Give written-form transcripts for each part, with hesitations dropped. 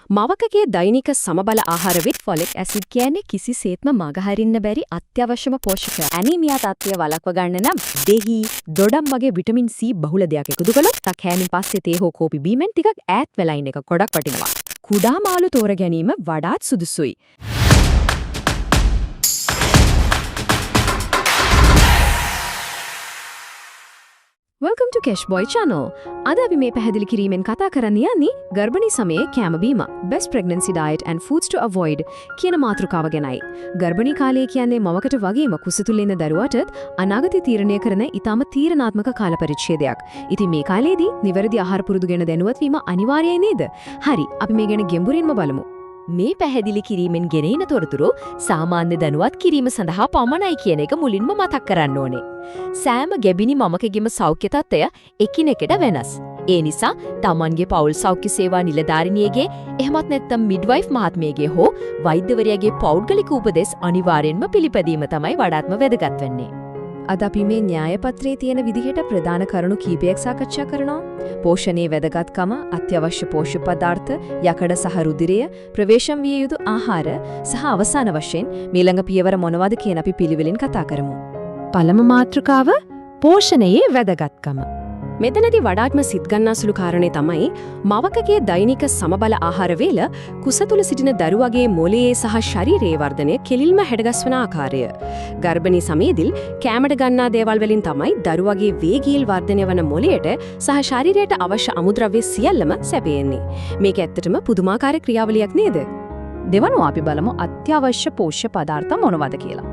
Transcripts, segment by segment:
මවකගේ දෛනික සමබල ආහාරවිත් ෆොලික් ඇසිඩ් කියන්නේ කිසිසේත්ම මගහරින්න බැරි අත්‍යවශ්‍යම පෝෂකයක්. ඇනීමියා තත්ත්වය වළක්ව ගන්න නම් දෙහි, දොඩම් වගේ විටමින් C බහුල දෙයක් එකතු කළොත් තා කෑමෙන් පස්සේ තේ හෝ කෝපි බීමෙන් ටිකක් ඈත් වෙලා ඉන්න එක ගොඩක් වටිනවා. කුඩා මාළු තෝර ගැනීම වඩාත් සුදුසුයි. Welcome to Kesh Boy channel. අද අපි මේ පැහැදිලි කිරීමෙන් කතා කරන්න යන්නේ ගර්භණී සමයේ කැම බීම, best pregnancy diet and foods to avoid කියන මාතෘකාව ගැනයි. ගර්භණී කාලය කියන්නේ මවකට වගේම කුස තුල ඉන්න දරුවාටත් අනාගතය තීරණය කරන ඊටම තීරණාත්මක කාල පරිච්ඡේදයක්. ඉතින් මේ කාලයේදී නිවැරදි ආහාර පුරුදු ගැන දැනුවත් වීම අනිවාර්යයි නේද? හරි, අපි මේ ගැන ගැඹුරින්ම බලමු. මේ පැහැදිලි කිරීමෙන් ගෙනෙන තොරතුරු සාමාන්‍ය දැනුවත් කිරීම සඳහා පමණයි කියන එක මුලින්ම මතක් කරන්න ඕනේ. සෑම ගැබිනි මමකගේම සෞඛ්‍ය තත්ත්වය එකිනෙකට වෙනස්. ඒ නිසා තමන්ගේ පෞල් සෞඛ්‍ය සේවා නිලධාරිනියගේ එහෙමත් නැත්නම් මිඩ්වයිෆ් මහත්මියගේ හෝ වෛද්‍යවරයාගේ පෞද්ගලික උපදෙස් අනිවාර්යෙන්ම පිළිපැදීම තමයි වඩාත්ම වැදගත් වෙන්නේ. අද අපි මේ න්‍යාය පත්‍රයේ තියෙන විදිහට ප්‍රධාන කරුණු කීපයක් සාකච්ඡා කරනවා. පෝෂණයේ වැදගත්කම, අත්‍යවශ්‍ය පෝෂ්‍ය පදාර්ථ, යකඩ සහ රුධිරය, ප්‍රවේශම් විය යුතු ආහාර සහ අවසාන වශයෙන් ඊළඟ පියවර මොනවද කියන අපි පිළිවෙලින් කතා කරමු. පළමු මාතෘකාව පෝෂණයේ වැදගත්කම. මෙතනදී වඩාත්ම සිත් ගන්නාසුළු කාරණේ තමයි මවකගේ දෛනික සමබල ආහාර වේල කුස තුල සිටින දරුවගේ මොළයේ සහ ශරීරයේ වර්ධනය කෙලින්ම හැඩගස්වන ආකාරය. ගර්භණී සමයේදී කැමඩ ගන්නා දේවල් වලින් තමයි දරුවගේ වේගීල් වර්ධනය වන මොළයට සහ ශරීරයට අවශ්‍ය අමුද්‍රව්‍ය සියල්ලම සැපයෙන්නේ. මේක ඇත්තටම පුදුමාකාර ක්‍රියාවලියක් නේද? දෙවනුව අපි බලමු අත්‍යවශ්‍ය පෝෂ්‍ය පදාර්ථ මොනවද කියලා.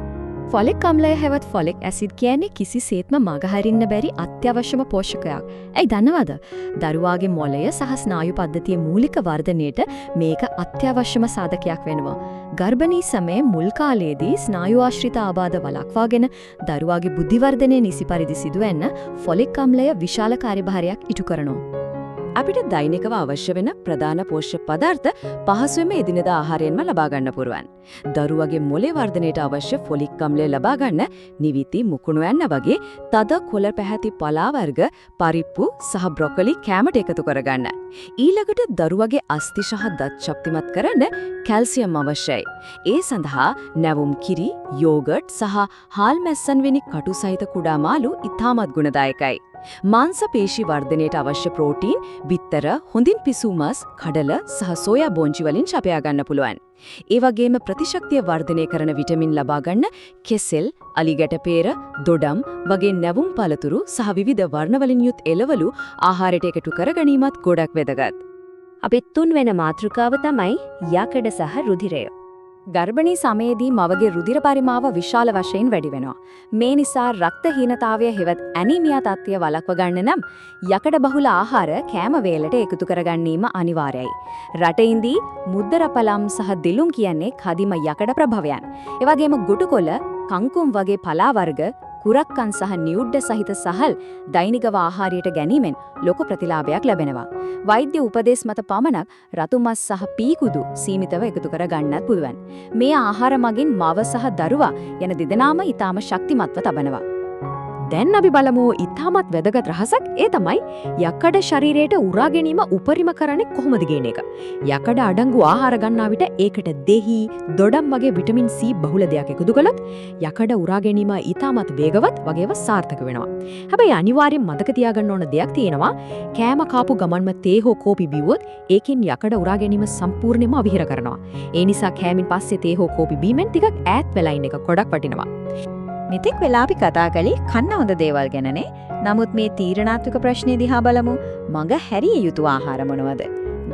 ෆොලික් අම්ලය හැවත් ෆොලික් ඇසිඩ් කියන්නේ කිසිසේත්ම මගහරින්න බැරි අත්‍යවශ්‍යම පෝෂකයක්. ඇයි දන්නවද? දරුවාගේ මොළය සහ ස්නායු පද්ධතියේ මූලික වර්ධනයට මේක අත්‍යවශ්‍යම සාධකයක් වෙනවා. ගර්භණී සමයේ මුල් කාලයේදී ස්නායු ආශ්‍රිත ආබාධ වළක්වාගෙන දරුවාගේ බුද්ධි වර්ධනය නිසි පරිදි සිදුවෙන්න ෆොලික් අම්ලය විශාල කාර්යභාරයක් ඉටු කරනවා. අපිට දෛනිකව අවශ්‍ය වෙන ප්‍රධාන පෝෂ්‍ය පදාර්ථ පහසුවෙන්ම එදිනෙදා ආහාරයෙන්ම ලබා ගන්න පුරුවන්. දරුවගේ මොළේ වර්ධනයට අවශ්‍ය ෆොලික් අම්ලය ලබා ගන්න නිවිති මුකුණු යන්න වගේ තද කොළ පැහැති පලා වර්ග, පරිප්පු සහ බ්‍රොකොලි කැමට එකතු කරගන්න. ඊළඟට දරුවගේ අස්ථි සහ දත් ශක්තිමත් කරන්න කැල්සියම් අවශ්‍යයි. ඒ සඳහා නැවුම් කිරි, යෝගට් සහ හාල් මැස්සන් වැනි කටු සහිත කුඩා මාළු ඉතාමත් ගුණදායකයි. මාංශ පේශි වර්ධනයට අවශ්‍ය ප්‍රෝටීන්, බිත්තර, හොඳින් පිසූ මස්, කඩල සහ සෝයා බෝංචි වලින් සපයා ගන්න පුළුවන්. ඒ වගේම ප්‍රතිශක්තිය වර්ධනය කරන විටමින් ලබා ගන්න කෙසෙල්, අලිගැට පේර, දොඩම් වගේ නැවුම් පළතුරු සහ විවිධ වර්ණ වලින් යුත් එළවලු ආහාරයට එකතු කර ගැනීමත් ගොඩක් වැදගත්. අපේ තුන්වෙනි මාතෘකාව තමයි යකඩ සහ රුධිරය. ගර්භණී සමයේදී මවගේ රුධිර පරිමාව විශාල වශයෙන් වැඩි වෙනවා. මේ නිසා රක්තහීනතාවය හෙවත් ඇනීමියා තත්ත්වය වළක්ව ගන්න නම් යකඩ බහුල ආහාර කෑම වේලට එකතු කර ගැනීම අනිවාර්යයි. රටෙහිදී මුද්දරපලම් සහ දිලුම් කියන්නේ කදිම යකඩ ප්‍රභවයන්. ඒ වගේම ගොටුකොළ, කංකුම් වගේ පලා වර්ග, කුරක්කන් සහ නියුඩ්ඩ සහිත සහල් දෛනිකව ආහාරයට ගැනීමෙන් ලොකු ප්‍රතිලාභයක් ලැබෙනවා. වෛද්‍ය උපදේශ මත පමණක් රතු මස් සහ පීකුදු සීමිතව එකතු කර ගන්නත් පුළුවන්. මේ ආහාර මගින් මව සහ දරුවා යන දෙදෙනාම ඊටාම ශක්තිමත්ව තබනවා. දැන් අපි බලමු ඊටමත් වැදගත් රහසක්. ඒ තමයි යකඩ ශරීරයට උරා ගැනීම උපරිම කරන්නේ කොහොමද කියන එක. යකඩ අඩංගු ආහාර ගන්නා විට ඒකට දෙහි, දොඩම් වගේ විටමින් C බහුල දෙයක් එකතු කළොත් යකඩ උරා ගැනීම ඊටමත් වේගවත් වගේම සාර්ථක වෙනවා. හැබැයි අනිවාර්යෙන් මතක තියාගන්න ඕන දෙයක් තියෙනවා. කෑම කාපු ගමන්ම තේ හෝ කෝපි බිව්වොත් ඒකෙන් යකඩ උරා ගැනීම සම්පූර්ණයෙන්ම අවහිර කරනවා. ඒ නිසා කෑමෙන් පස්සේ තේ හෝ කෝපි බීමෙන් ටිකක් ඈත් වෙලා ඉන්න එක ගොඩක් වටිනවා. මෙතෙක් වෙලා අපි කතා කළේ කන්න හොඳ දේවල් ගැනනේ. නමුත් මේ තීරණාත්මක ප්‍රශ්නේ දිහා බලමු. මඟ හැරිය යුතු ආහාර මොනවද?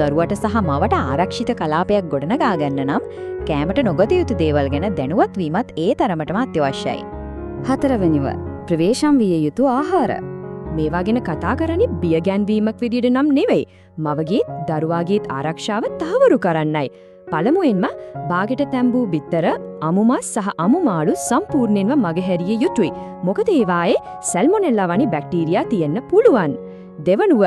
දරුවට සහ මවට ආරක්ෂිත කලාපයක් ගොඩනගා ගන්න නම් කෑමට නොගත යුතු දේවල් ගැන දැනුවත් වීමත් ඒ තරමටම අත්‍යවශ්‍යයි. හතරවෙනිව ප්‍රවේශම් විය යුතු ආහාර. මේවා ගැන කතා කරන්නේ බිය ගැන්වීමක් විදියට නම් නෙවෙයි. මවගේ දරුවාගේ ආරක්ෂාව තහවුරු කරන්නයි. පළමුවෙන්ම බාගෙට තැඹූ බිත්තර, අමුමස් සහ අමුමාළු සම්පූර්ණයෙන්ම මගහැරිය යුතුයි. මොකද ඒවායේ සැල්මොනෙල්ලා වැනි බැක්ටීරියා තියෙන්න පුළුවන්. දෙවනුව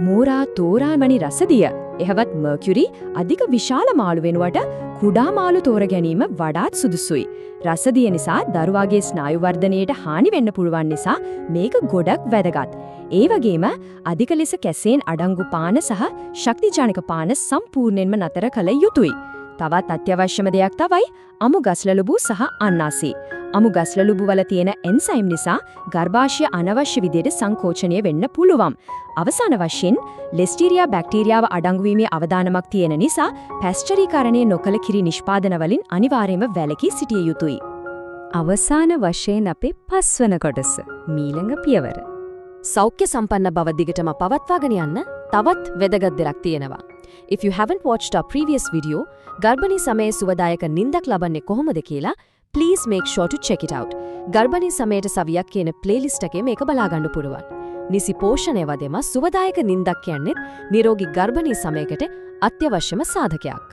මෝරා, තෝරා වැනි රසදිය, එහෙවත් මර්කියුරි අධික විශාල මාළු වෙනුවට කුඩා මාළු තෝර ගැනීම වඩාත් සුදුසුයි. රසදිය නිසා දරුවාගේ ස්නායු වර්ධනයට හානි වෙන්න පුළුවන් නිසා මේක ගොඩක් වැදගත්. ඒ වගේම අධික ලෙස කැසේන් අඩංගු පාන සහ ශක්තිජනක පාන සම්පූර්ණයෙන්ම නතර කළ යුතුයි. තවත් අත්‍යවශ්‍යම දෙයක් තමයි අමු ගස්ලලුබු සහ අන්නාසි. අමු ගස්ලලුබු වල තියෙන එන්සයිම් නිසා ගර්භාෂය අනවශ්‍ය විදිහට සංකෝචනය වෙන්න පුළුවන්. අවසාන වශයෙන් ලිස්ටීරියා බැක්ටීරියාව අඩංගු වීමේ අවදානමක් තියෙන නිසා පැස්චරීකරණය නොකළ කිරි නිෂ්පාදන වලින් අනිවාර්යයෙන්ම වැළකී සිටිය යුතුයි. අවසාන වශයෙන් අපේ පස්වන කොටස මීළඟ පියවර. සෞඛ්‍ය සම්පන්න බව දිගටම පවත්වාගෙන යන්න තවත් වැදගත් දෙයක් තියෙනවා. If you haven't watched our previous video, ගර්භණී සමයේ සුවදායක නිින්දක් ලබන්නේ කොහොමද කියලා please make sure to check it out. ගර්භණී සමයට සවියක් කියන playlist එකේ මේක බලා ගන්න පුළුවන්. නිසි පෝෂණය වදෙම සුවදායක නිින්දක් කියන්නේ නිරෝගී ගර්භණී සමයකට අත්‍යවශ්‍යම සාධකයක්.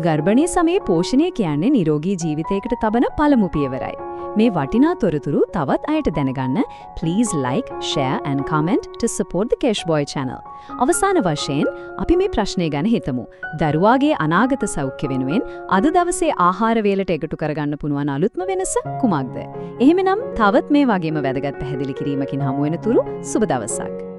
ගර්භණී සමයේ පෝෂණය කියන්නේ නිරෝගී ජීවිතයකට තබන පළමු පියවරයි. මේ වටිනා තොරතුරු තවත් අයට දැනගන්න please like, share and comment to support the Kesh Boy channel. අවසාන වශයෙන් අපි මේ ප්‍රශ්නය ගැන හිතමු. දරුවාගේ අනාගත සෞඛ්‍ය වෙනුවෙන් අද දවසේ ආහාර වේලට එකතු කරගන්න පුළුවන් අලුත්ම වෙනස කුමක්ද? එහෙමනම් තවත් මේ වගේම වැදගත් පැහැදිලි කිරීමකින් හමු වෙන තුරු සුබ දවසක්.